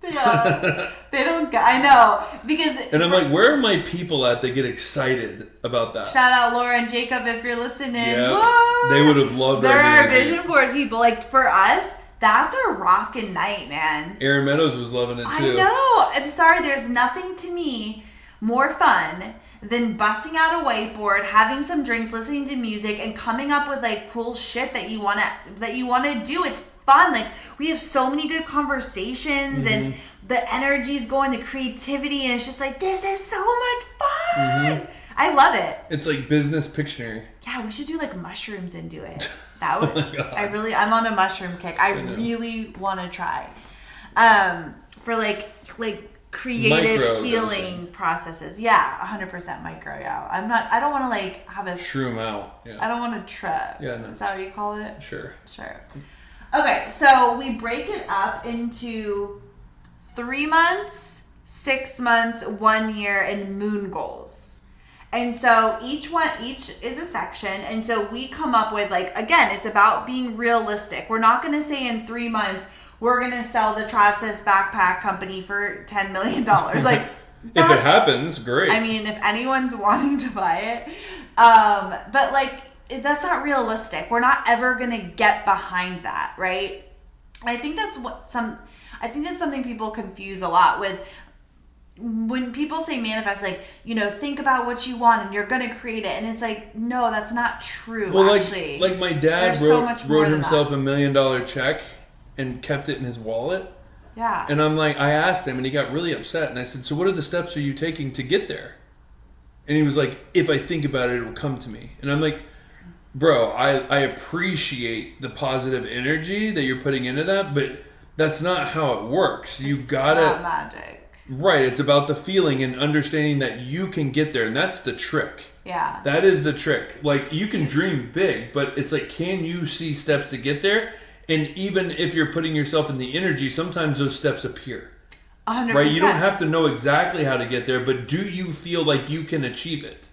Yeah, they don't. I know, because. And I'm like, where are my people at that get excited about that? Shout out Laura and Jacob if you're listening. Yeah, what? they would have loved. They're our vision board people. Like for us, that's a rockin' night, man. Aaron Meadows was loving it too. I know. I'm sorry. There's nothing to me more fun than busting out a whiteboard, having some drinks, listening to music, and coming up with like cool shit that you wanna do. It's fun. Like we have so many good conversations and the energy's going, the creativity, and it's just like, this is so much fun. I love it. It's like business Pictionary. Yeah, we should do like mushrooms and do it. That would I'm on a mushroom kick. I really want to try. For like creative micro healing dosing. Processes. Yeah, 100% micro. Yeah. I don't want to like have a shroom out. Yeah. I don't want to trip. Yeah, no. Is that what you call it? Sure. Okay, so we break it up into 3 months, 6 months, 1 year, and moon goals. And so each is a section. And so we come up with, like, again, it's about being realistic. We're not going to say in 3 months, we're going to sell the Travsessed backpack company for $10 million. Like, if it happens, great. I mean, if anyone's wanting to buy it. But like, that's not realistic. We're not ever going to get behind that, right? And I think that's something people confuse a lot with. When people say manifest, like, think about what you want and you're going to create it. And it's like, no, that's not true, well, actually. Like my dad wrote himself $1 million check and kept it in his wallet. Yeah. And I'm like, I asked him and he got really upset. And I said, so what are the steps are you taking to get there? And he was like, if I think about it, it will come to me. And I'm like, bro, I appreciate the positive energy that you're putting into that, but that's not how it works. It's not magic. Right, it's about the feeling and understanding that you can get there, and that's the trick. Yeah. That is the trick. Like, you can dream big, but it's like, can you see steps to get there? And even if you're putting yourself in the energy, sometimes those steps appear. 100%. Right? You don't have to know exactly how to get there, but do you feel like you can achieve it?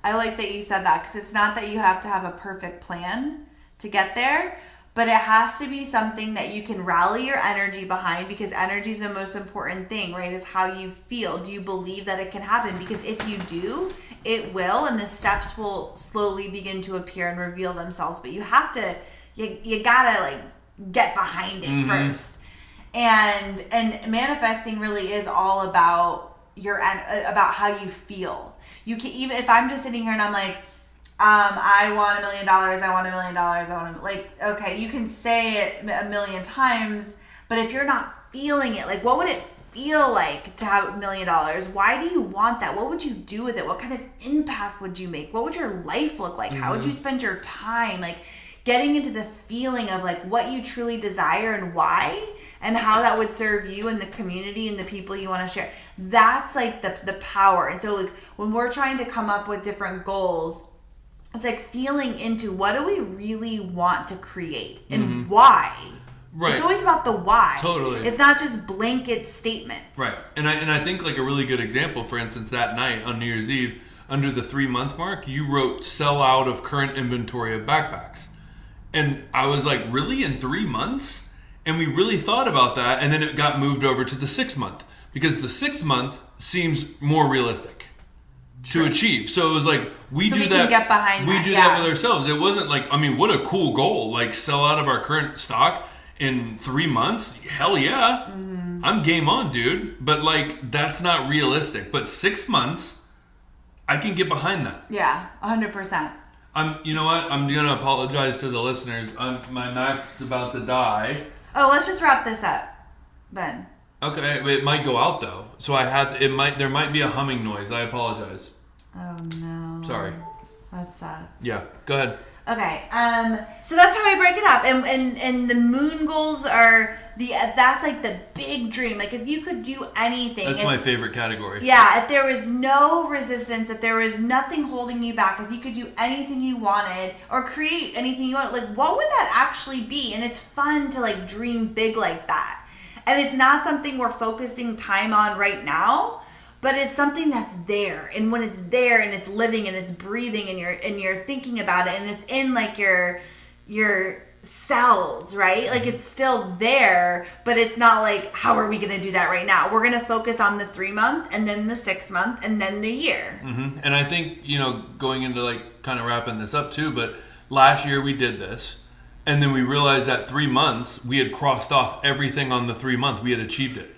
I like that you said that, because it's not that you have to have a perfect plan to get there, but it has to be something that you can rally your energy behind, because energy is the most important thing, right? Is how you feel. Do you believe that it can happen? Because if you do, it will, and the steps will slowly begin to appear and reveal themselves. But you have to, you gotta like get behind it first. And manifesting really is all about about how you feel. You can, even if I'm just sitting here and I'm like, I want $1 million, I want $1 million, I want like, okay, you can say it a million times, but if you're not feeling it, like, what would it feel like to have $1 million? Why do you want that? What would you do with it? What kind of impact would you make? What would your life look like? How would you spend your time? Like, getting into the feeling of like what you truly desire and why, and how that would serve you and the community and the people you want to share. That's like the power. And so like when we're trying to come up with different goals, it's like feeling into what do we really want to create and why. Right. It's always about the why. Totally. It's not just blanket statements. Right. And I think like a really good example, for instance, that night on New Year's Eve, under the 3-month mark, you wrote sell out of current inventory of backpacks. And I was like, really? In 3 months? And we really thought about that. And then it got moved over to the 6 month because the 6 month seems more realistic to achieve. So it was like, we do that. Get behind we that. do that with ourselves. It wasn't like, I mean, what a cool goal. Like sell out of our current stock in 3 months. Hell yeah. Mm-hmm. I'm game on, dude. But like, that's not realistic. But 6 months, I can get behind that. Yeah, 100%. You know what? I'm gonna apologize to the listeners. My Mac's about to die. Oh, let's just wrap this up then. Okay, it might go out though. So there might be a humming noise. I apologize. Oh no. Sorry. That sucks. Yeah, go ahead. Okay, so that's how I break it up, and the moon goals are that's like the big dream. Like if you could do anything, that's my favorite category. Yeah, if there was no resistance, if there was nothing holding you back, if you could do anything you wanted or create anything you want, like what would that actually be? And it's fun to like dream big like that, and it's not something we're focusing time on right now. But it's something that's there, and when it's there and it's living and it's breathing and you're thinking about it and it's in like your cells, right? Like it's still there, but it's not like, how are we going to do that right now? We're going to focus on the 3 month and then the 6 month and then the year. Mm-hmm. And I think, going into like kind of wrapping this up too, but last year we did this and then we realized that 3 months we had crossed off everything on the 3 month. We had achieved it.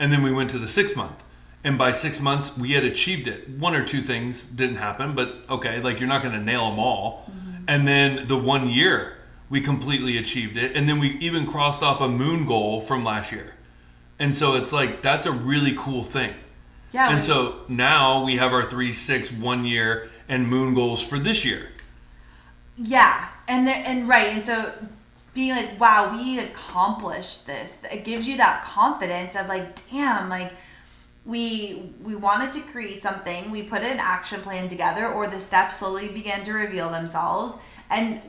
And then we went to the 6 month. And by 6 months, we had achieved it. 1 or 2 things didn't happen, but okay, like you're not going to nail them all. Mm-hmm. And then the 1 year, we completely achieved it. And then we even crossed off a moon goal from last year. And so it's like, that's a really cool thing. Yeah. And so now we have our 3, 6, 1 year and moon goals for this year. Yeah. And so being like, wow, we accomplished this. It gives you that confidence of like, damn, like, we wanted to create something. We put an action plan together, or the steps slowly began to reveal themselves, and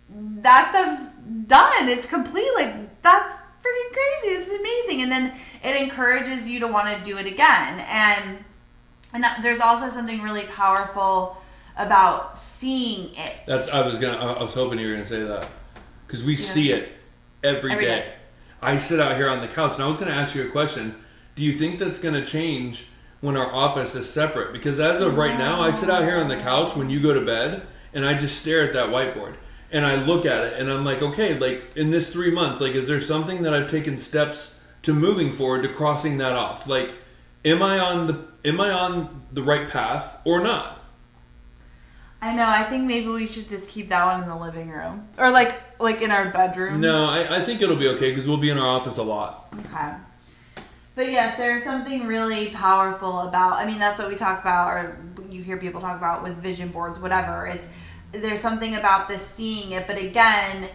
that stuff's done. It's complete. Like that's freaking crazy. It's amazing, and then it encourages you to want to do it again. And there's also something really powerful about seeing it. I was hoping you were gonna say that because we see it every day. I sit out here on the couch, and I was gonna ask you a question. Do you think that's going to change when our office is separate? Because as of right now, I sit out here on the couch when you go to bed, and I just stare at that whiteboard. And I look at it, and I'm like, okay, like in this 3 months, like is there something that I've taken steps to moving forward to crossing that off? Like, am I on the right path or not? I know. I think maybe we should just keep that one in the living room, or like in our bedroom. No, I think it'll be okay because we'll be in our office a lot. Okay. But yes, there's something really powerful about, I mean, that's what we talk about, or you hear people talk about with vision boards, whatever. There's something about this seeing it, but again,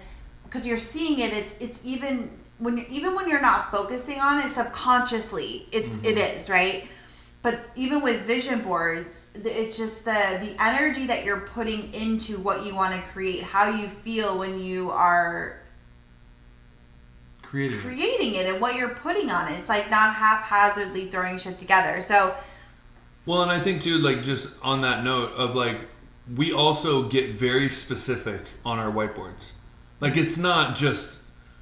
because you're seeing it, it's even when you're not focusing on it subconsciously, it is, right? But even with vision boards, it's just the energy that you're putting into what you want to create, how you feel when you are creating it and what you're putting on it. It's like not haphazardly throwing shit together. So, well, and I think too, like just on that note of like, we also get very specific on our whiteboards. Like it's not just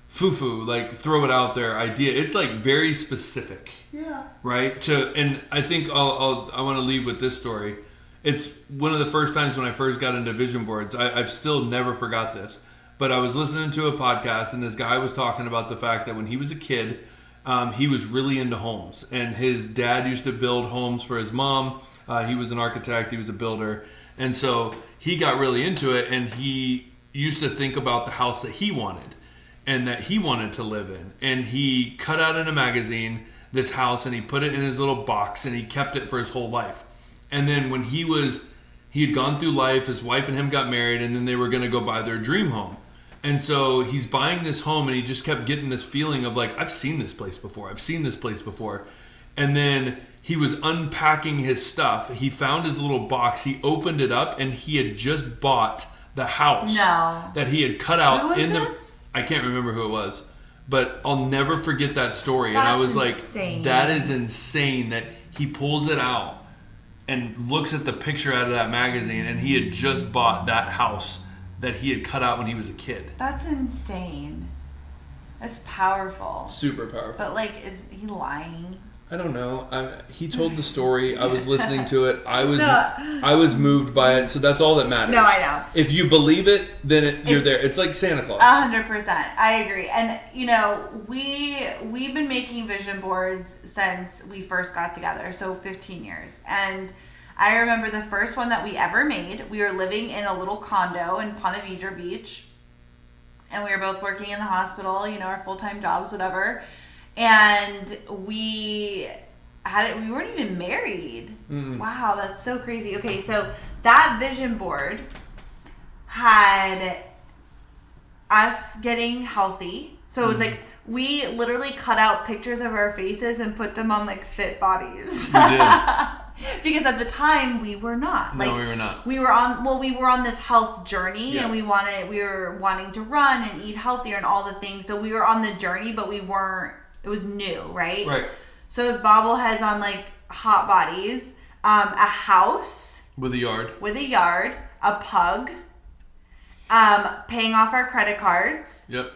foo-foo, like throw it out there idea. It's like very specific. Yeah. Right? And I think I want to leave with this story. It's one of the first times when I first got into vision boards. I've still never forgot this. But I was listening to a podcast, and this guy was talking about the fact that when he was a kid, he was really into homes. And his dad used to build homes for his mom. He was an architect. He was a builder. And so he got really into it, and he used to think about the house that he wanted and that he wanted to live in. And he cut out in a magazine this house, and he put it in his little box, and he kept it for his whole life. And then when he had gone through life, his wife and him got married, and then they were going to go buy their dream home. And so he's buying this home, and he just kept getting this feeling of like, I've seen this place before. I've seen this place before. And then he was unpacking his stuff. He found his little box. He opened it up, and he had just bought the house that he had cut out. Who was this? I can't remember who it was, but I'll never forget that story. That's and I was insane. like, that is insane that he pulls it out. and looks at the picture out of that magazine, and he had just bought that house that he had cut out when he was a kid. That's insane. That's powerful. Super powerful. But, like, is he lying? I don't know. He told the story. I was listening to it. I was moved by it. So that's all that matters. No, I know. If you believe it, then you're there. It's like Santa Claus. 100%. I agree. And, you know, we've been making vision boards since we first got together. So 15 years. And I remember the first one that we ever made. We were living in a little condo in Ponte Vedra Beach. And we were both working in the hospital, you know, our full-time jobs, whatever. And we weren't even married. Mm-hmm. Wow, that's so crazy. Okay, so that vision board had us getting healthy. So it was like, we literally cut out pictures of our faces and put them on like fit bodies. We did. Because at the time we were not. No, we were not. We were on this health journey, and we were wanting to run and eat healthier and all the things. So we were on the journey, but we weren't. It was new, right? Right. So it was bobbleheads on like hot bodies, a house with a yard, a pug, paying off our credit cards. Yep.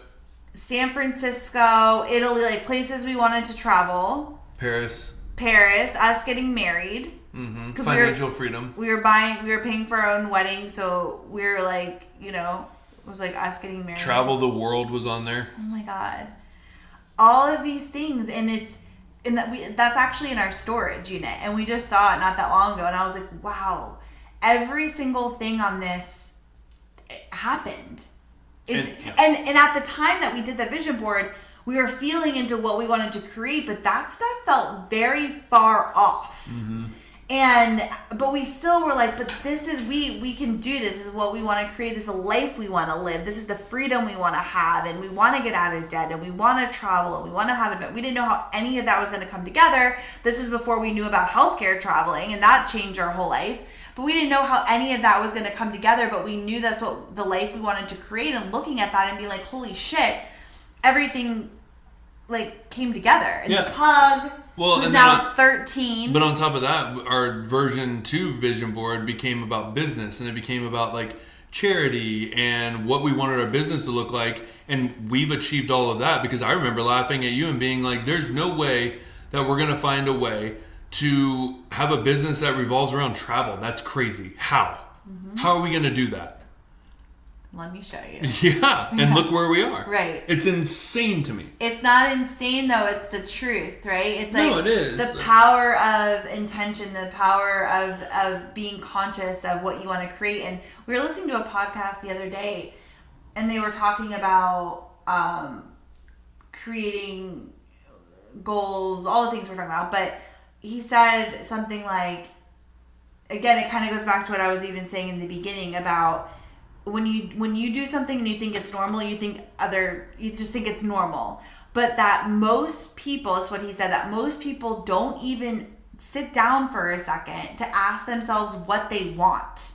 San Francisco, Italy, like places we wanted to travel. Paris, us getting married. Mm-hmm. Financial freedom. We were paying for our own wedding, so we were like, you know, it was like us getting married. Travel the world was on there. Oh my God. All of these things, and that's actually in our storage unit, and we just saw it not that long ago, and I was like, wow, every single thing on this happened. And at the time that we did the vision board, we were feeling into what we wanted to create, but that stuff felt very far off. Mm-hmm. But we still were like, but this is, we can do this. This is what we want to create. This is a life we want to live. This is the freedom we want to have. And we want to get out of debt, and we want to travel, and we want to have it. We didn't know how any of that was going to come together. This was before we knew about healthcare traveling, and that changed our whole life. But we didn't know how any of that was going to come together, but we knew that's what the life we wanted to create, and looking at that and being like, holy shit, everything like came together. And the pug who's now 13. But on top of that, our version 2 vision board became about business, and it became about like charity and what we wanted our business to look like. And we've achieved all of that, because I remember laughing at you and being like, there's no way that we're going to find a way to have a business that revolves around travel. That's crazy. How? Mm-hmm. How are we going to do that? Let me show you. Yeah, and look where we are. Right. It's insane to me. It's not insane, though. It's the truth, right? It's like it is. The power of intention, the power of being conscious of what you want to create. And we were listening to a podcast the other day, and they were talking about creating goals, all the things we're talking about. But he said something like, again, it kind of goes back to what I was even saying in the beginning about when you do something and you think it's normal, you just think it's normal. But that most people, is what he said, that most people don't even sit down for a second to ask themselves what they want.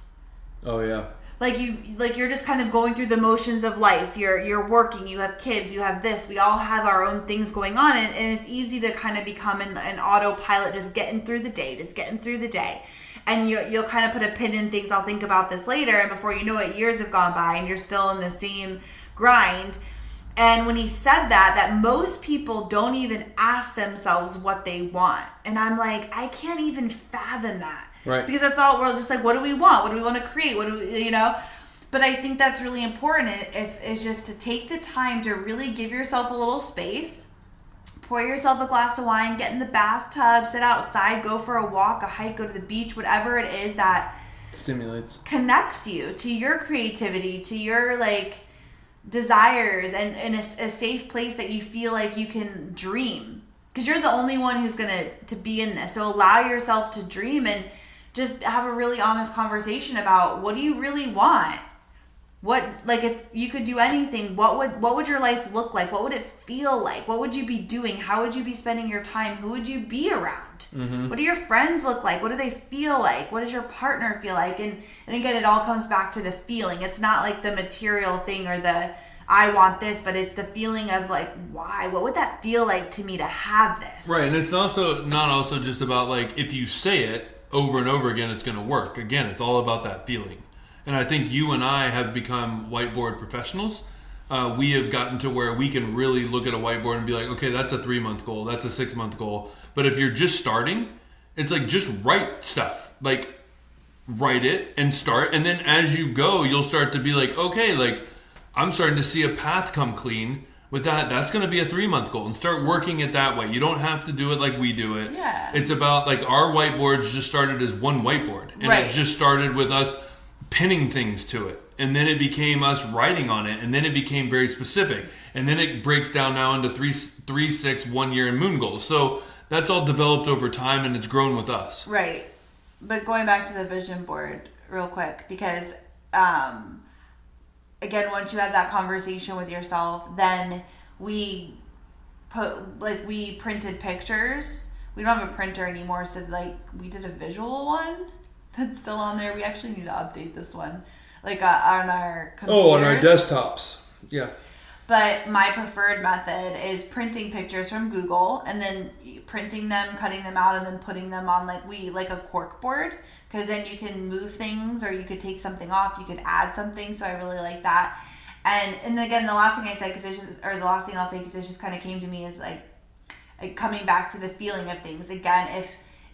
Oh yeah. You're just kind of going through the motions of life. You're working, you have kids, you have this. We all have our own things going on, and it's easy to kind of become an autopilot, just getting through the day. And you'll kind of put a pin in things. I'll think about this later. And before you know it, years have gone by and you're still in the same grind. And when he said that most people don't even ask themselves what they want. And I'm like, I can't even fathom that. Right. Because that's all, we're just like, what do we want? What do we want to create? What do we, you know? But I think that's really important. Is just to take the time to really give yourself a little space. Pour yourself a glass of wine, get in the bathtub, sit outside, go for a walk, a hike, go to the beach, whatever it is that stimulates, connects you to your creativity, to your like desires, and in a safe place that you feel like you can dream. Because you're the only one who's going to be in this. So allow yourself to dream and just have a really honest conversation about, what do you really want? What, like, if you could do anything, what would your life look like? What would it feel like? What would you be doing? How would you be spending your time? Who would you be around? Mm-hmm. What do your friends look like? What do they feel like? What does your partner feel like? And again, it all comes back to the feeling. It's not like the material thing or the, I want this, but it's the feeling of like, why? What would that feel like to me to have this? Right, and it's also not just about like, if you say it, over and over again it's going to work. Again, it's all about that feeling. And I think you and I have become whiteboard professionals. We have gotten to where we can really look at a whiteboard and be like, okay, that's a 3-month goal, that's a 6-month goal. But if you're just starting, it's like just write stuff. Like write it and start, and then as you go, you'll start to be like, okay, like I'm starting to see a path come clean with that. That's going to be a 3-month goal, and start working it that way. You don't have to do it like we do it. Yeah. It's about like our whiteboards just started as one whiteboard, and right. It just started with us pinning things to it, and then it became us writing on it, and then it became very specific, and then it breaks down now into 3, 6, 1 year, and moon goals. So that's all developed over time, and it's grown with us. Right. But going back to the vision board real quick, because again, once you have that conversation with yourself, then we printed pictures. We don't have a printer anymore, so like we did a visual one that's still on there. We actually need to update this one, like on our computers. Oh, on our desktops. Yeah. But my preferred method is printing pictures from Google and then printing them, cutting them out, and then putting them on like a cork board, because then you can move things, or you could take something off, you could add something. So I really like that. And again, the last thing I said, the last thing I'll say, because it just kind of came to me, is like coming back to the feeling of things. Again,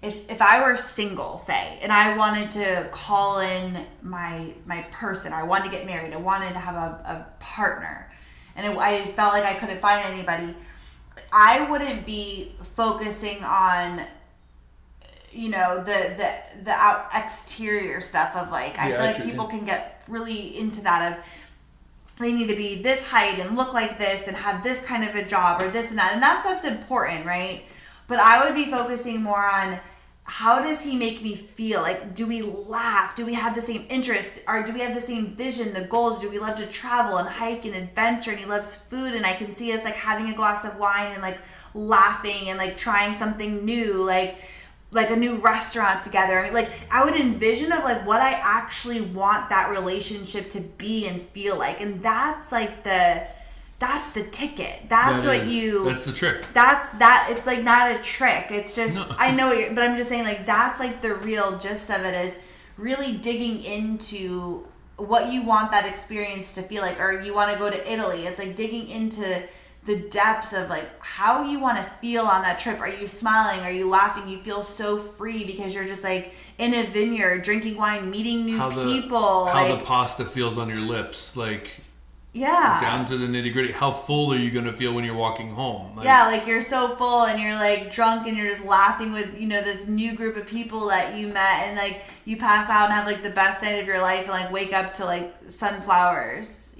if I were single, say, and I wanted to call in my person, I wanted to get married, I wanted to have a partner, and I felt like I couldn't find anybody, I wouldn't be focusing on, the out exterior stuff of like, I feel like people can get really into that of they need to be this height and look like this and have this kind of a job or this and that. And that stuff's important, right? But I would be focusing more on, how does he make me feel? Like, do we laugh? Do we have the same interests? Or do we have the same vision, the goals? Do we love to travel and hike and adventure? And he loves food, and I can see us like having a glass of wine and like laughing and like trying something new, like a new restaurant together. I mean, like I would envision of like what I actually want that relationship to be and feel like. And that's like that's the ticket. That's the trick. It's like not a trick. It's just, no. I know but I'm just saying, like, that's like the real gist of it, is really digging into what you want that experience to feel like. Or you want to go to Italy. It's like digging into the depths of like how you want to feel on that trip. Are you smiling? Are you laughing? You feel so free because you're just like in a vineyard, drinking wine, meeting new people. How the pasta feels on your lips, like, yeah, down to the nitty gritty. How full are you going to feel when you're walking home? Like, yeah, like you're so full and you're like drunk and you're just laughing with, this new group of people that you met, and like you pass out and have like the best night of your life and like wake up to like sunflowers,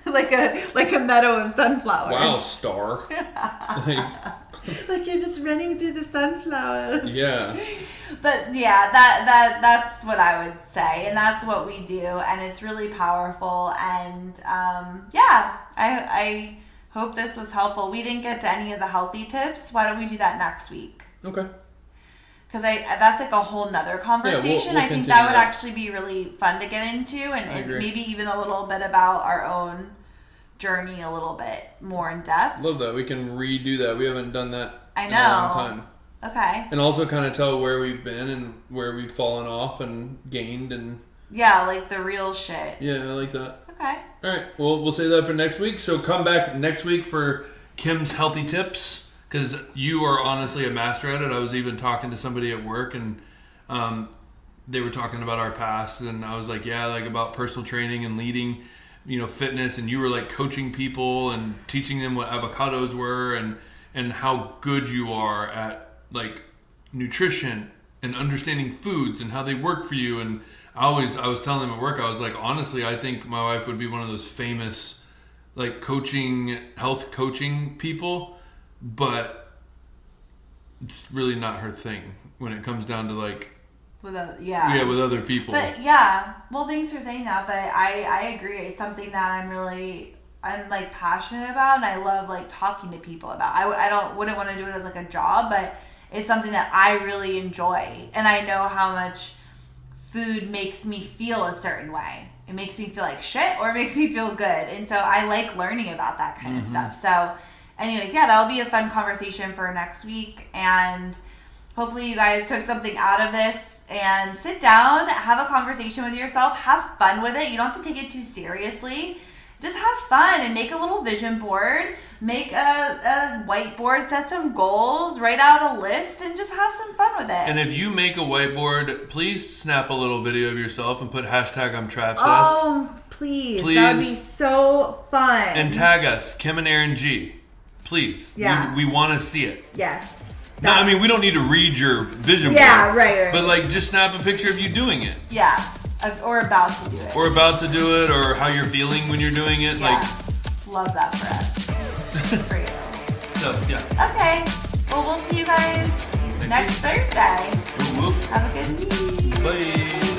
like a meadow of sunflowers. Wow, star. Like you're just running through the sunflowers. Yeah. But yeah, that's what I would say, and that's what we do, and it's really powerful. And I hope this was helpful. We didn't get to any of the healthy tips. Why don't we do that next week? Okay. Because that's like a whole nother conversation. We'll I think that would actually be really fun to get into, and maybe even a little bit about our own journey a little bit more in depth. Love that. We can redo that. We haven't done that in a long time. Okay. And also kind of tell where we've been and where we've fallen off and gained, and yeah, like the real shit. Yeah, I like that. Okay. All right. Well, we'll save that for next week. So come back next week for Kim's healthy tips, because you are honestly a master at it. I was even talking to somebody at work, and they were talking about our past, and I was like, yeah, like about personal training and leading, fitness, and you were like coaching people and teaching them what avocados were, and how good you are at like nutrition and understanding foods and how they work for you. And I was telling them at work, I was like, honestly, I think my wife would be one of those famous like health coaching people, but it's really not her thing when it comes down to like with other people. But yeah, well, thanks for saying that. But I agree. It's something that I'm like passionate about, and I love like talking to people about. I wouldn't want to do it as like a job, but it's something that I really enjoy, and I know how much food makes me feel a certain way. It makes me feel like shit, or it makes me feel good, and so I like learning about that kind of stuff. So anyways, yeah, that'll be a fun conversation for next week. And Hopefully you guys took something out of this and sit down, have a conversation with yourself, have fun with it. You don't have to take it too seriously. Just have fun and make a little vision board, make a whiteboard, set some goals, write out a list, and just have some fun with it. And if you make a whiteboard, please snap a little video of yourself and put hashtag I'm Travsessed. Oh, please. That would be so fun. And tag us, Kim and Aaron G. Please. Yeah. We want to see it. Yes. No, I mean, we don't need to read your vision board. Yeah, right. But, like, just snap a picture of you doing it. Yeah. Or about to do it. Or about to do it, or how you're feeling when you're doing it. Yeah. Love that for us. For you. So, yeah. Okay. Well, we'll see you guys next Thursday. Woo-woo. Have a good week. Bye.